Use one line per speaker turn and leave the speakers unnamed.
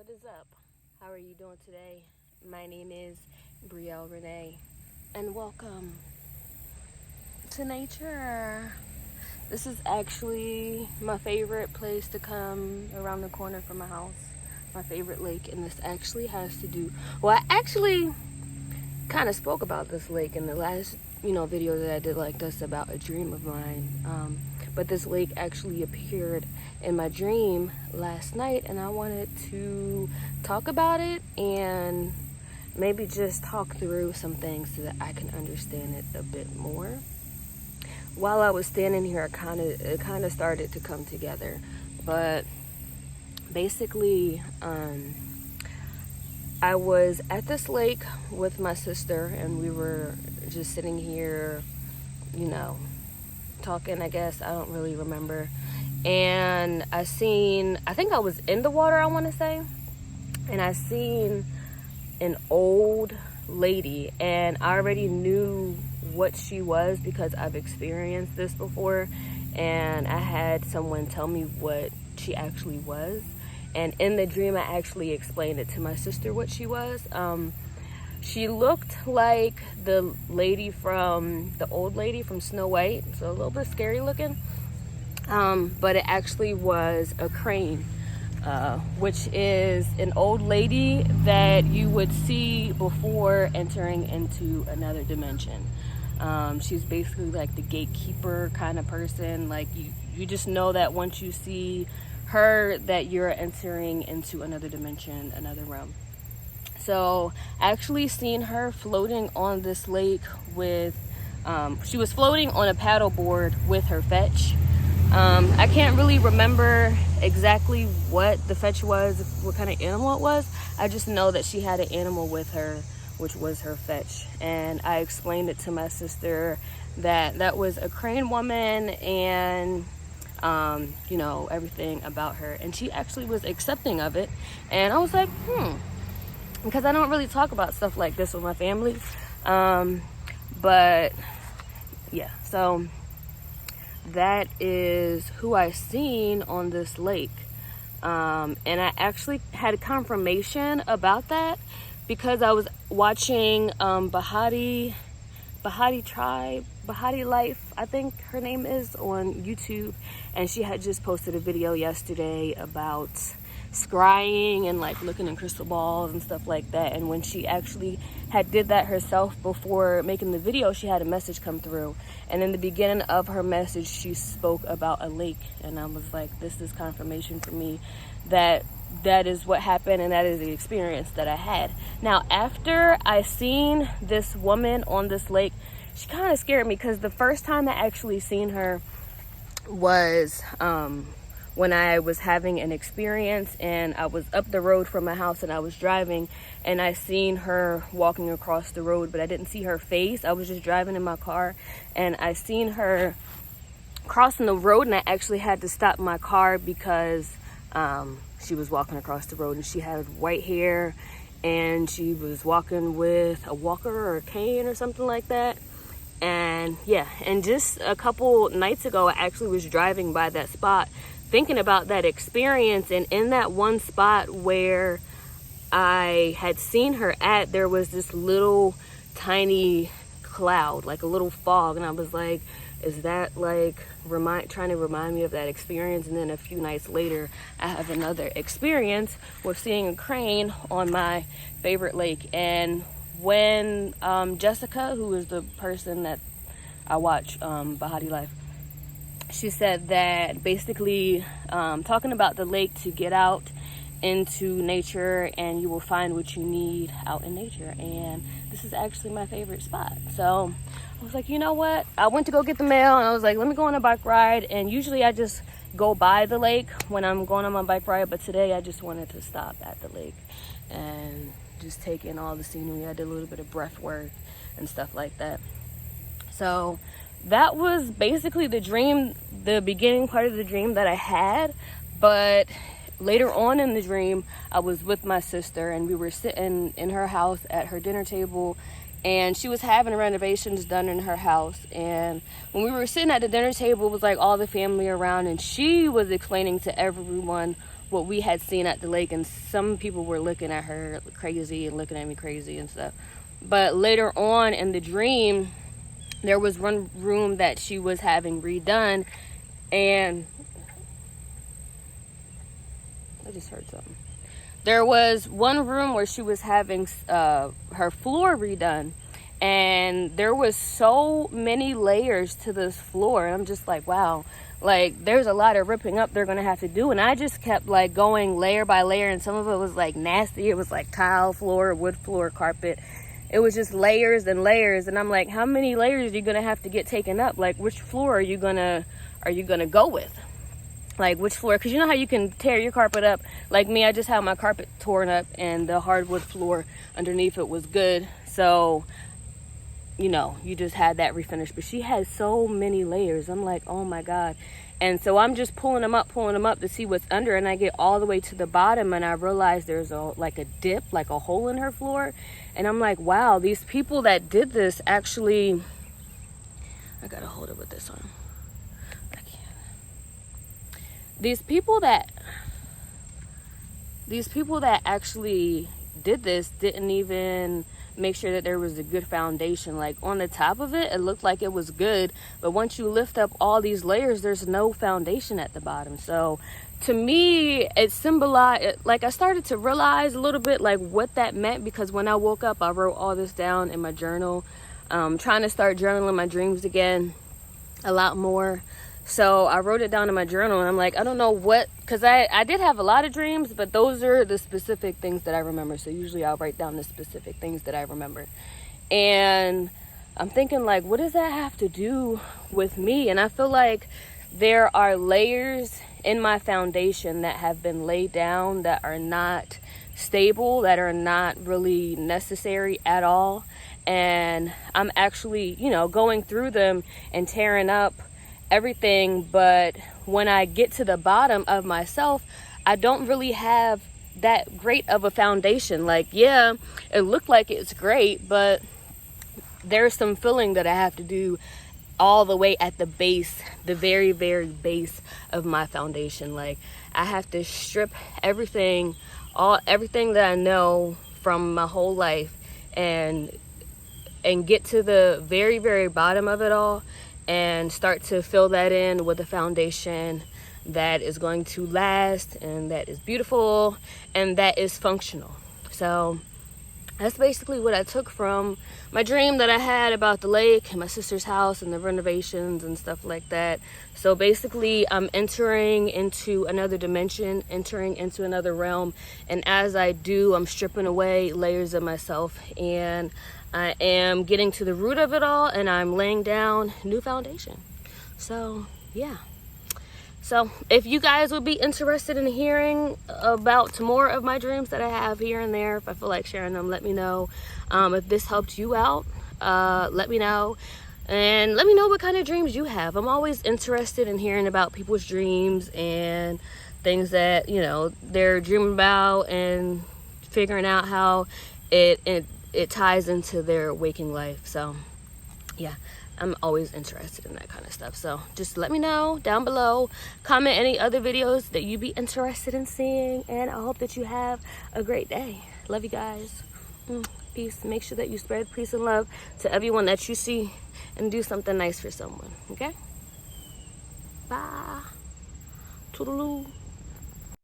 What is up? How are you doing today? My name is Brielle Renee, and welcome to nature. This is actually my favorite place to come around the corner from my house. My favorite lake, and this actually has to do. Well, I actually kind of spoke about this lake in the last, video that I did like this about a dream of mine. But this lake actually appeared in my dream last night, and I wanted to talk about it and maybe just talk through some things so that I can understand it a bit more. While I was standing here, it kind of started to come together. But basically, I was at this lake with my sister, and we were just sitting here, talking, I guess. I don't really remember. And I think I was in the water, I want to say. And I seen an old lady, and I already knew what she was because I've experienced this before. And I had someone tell me what she actually was. And in the dream, I actually explained it to my sister what she was. She looked like the old lady from Snow White, so a little bit scary looking. But it actually was a crane, which is an old lady that you would see before entering into another dimension. She's basically like the gatekeeper kind of person. Like you just know that once you see her that you're entering into another dimension, another realm. So I actually seen her floating on this lake with, she was floating on a paddle board with her fetch. I can't really remember exactly what the fetch was, what kind of animal it was. I just know that she had an animal with her, which was her fetch. And I explained it to my sister that was a crane woman, and everything about her. And she actually was accepting of it. And I was like, because I don't really talk about stuff like this with my family. But yeah, so that is who I seen on this lake. And I actually had confirmation about that because I was watching Bahati Life, I think her name is, on YouTube, and she had just posted a video yesterday about scrying and like looking in crystal balls and stuff like that. And when she actually did that herself before making the video, she had a message come through, and in the beginning of her message she spoke about a lake, and I was like, this is confirmation for me that is what happened, and that is the experience that I had. Now, after I seen this woman on this lake, she kind of scared me, because the first time I actually seen her was when I was having an experience, and I was up the road from my house, and I was driving, and I seen her walking across the road, but I didn't see her face. I was just driving in my car, and I seen her crossing the road, and I actually had to stop my car because she was walking across the road, and she had white hair, and she was walking with a walker or a cane or something like that. And yeah, and just a couple nights ago, I actually was driving by that spot thinking about that experience, and in that one spot where I had seen her at, there was this little tiny cloud, like a little fog, and I was like, is that like trying to remind me of that experience? And then a few nights later, I have another experience with seeing a crane on my favorite lake. And when Jessica, who is the person that I watch, Bahati Life, she said that basically talking about the lake, to get out into nature and you will find what you need out in nature. And this is actually my favorite spot. So I was like, you know what? I went to go get the mail, and I was like, let me go on a bike ride. And usually I just go by the lake when I'm going on my bike ride, but today I just wanted to stop at the lake and just take in all the scenery. I did a little bit of breath work and stuff like that. So that was basically the dream, the beginning part of the dream that I had. But later on in the dream, I was with my sister, and we were sitting in her house at her dinner table, and she was having renovations done in her house. And when we were sitting at the dinner table, it was like all the family around, and she was explaining to everyone what we had seen at the lake, and some people were looking at her crazy and looking at me crazy and stuff. But later on in the dream, there was one room that she was having redone, and I just heard something. There was one room where she was having her floor redone, and there was so many layers to this floor, and I'm just like, wow, like there's a lot of ripping up they're gonna have to do. And I just kept like going layer by layer, and some of it was like nasty. It was like tile floor, wood floor, carpet. It was just layers and layers, and I'm like, how many layers are you gonna have to get taken up? Like, which floor are you gonna go with? Like, which floor? Because you know how you can tear your carpet up. Like me, I just had my carpet torn up, and the hardwood floor underneath it was good, so you know, you just had that refinished. But she had so many layers. I'm like, oh my God. And so I'm just pulling them up to see what's under, and I get all the way to the bottom, and I realize there's like a dip, like a hole in her floor. And I'm like, wow, these people that did this actually, I gotta hold it with this on. I can't. These people that actually did this didn't even make sure that there was a good foundation. Like on the top of it, it looked like it was good, but once you lift up all these layers, there's no foundation at the bottom. So to me, it symbolized, like I started to realize a little bit like what that meant, because when I woke up, I wrote all this down in my journal, trying to start journaling my dreams again a lot more. So I wrote it down in my journal, and I'm like, I don't know what, because I did have a lot of dreams, but those are the specific things that I remember. So usually I'll write down the specific things that I remember. And I'm thinking like, what does that have to do with me? And I feel like there are layers in my foundation that have been laid down that are not stable, that are not really necessary at all. And I'm actually, you know, going through them and tearing up everything. But when I get to the bottom of myself, I don't really have that great of a foundation. Like, yeah, it looked like it's great, but there's some filling that I have to do all the way at the base, the very, very base of my foundation. Like, I have to strip everything that I know from my whole life, and get to the very, very bottom of it all, and start to fill that in with a foundation that is going to last, and that is beautiful, and that is functional. So that's basically what I took from my dream that I had about the lake and my sister's house and the renovations and stuff like that. So basically, I'm entering into another dimension, entering into another realm, and as I do, I'm stripping away layers of myself, and I am getting to the root of it all, and I'm laying down new foundation. So yeah. So if you guys would be interested in hearing about more of my dreams that I have here and there, if I feel like sharing them, let me know. If this helped you out, let me know. And let me know what kind of dreams you have. I'm always interested in hearing about people's dreams and things that, you know, they're dreaming about, and figuring out how it ties into their waking life. So yeah, I'm always interested in that kind of stuff. So just let me know down below. Comment any other videos that you'd be interested in seeing, and I hope that you have a great day. Love you guys. Peace. Make sure that you spread peace and love to everyone that you see, and do something nice for someone. Okay? Bye. Toodaloo.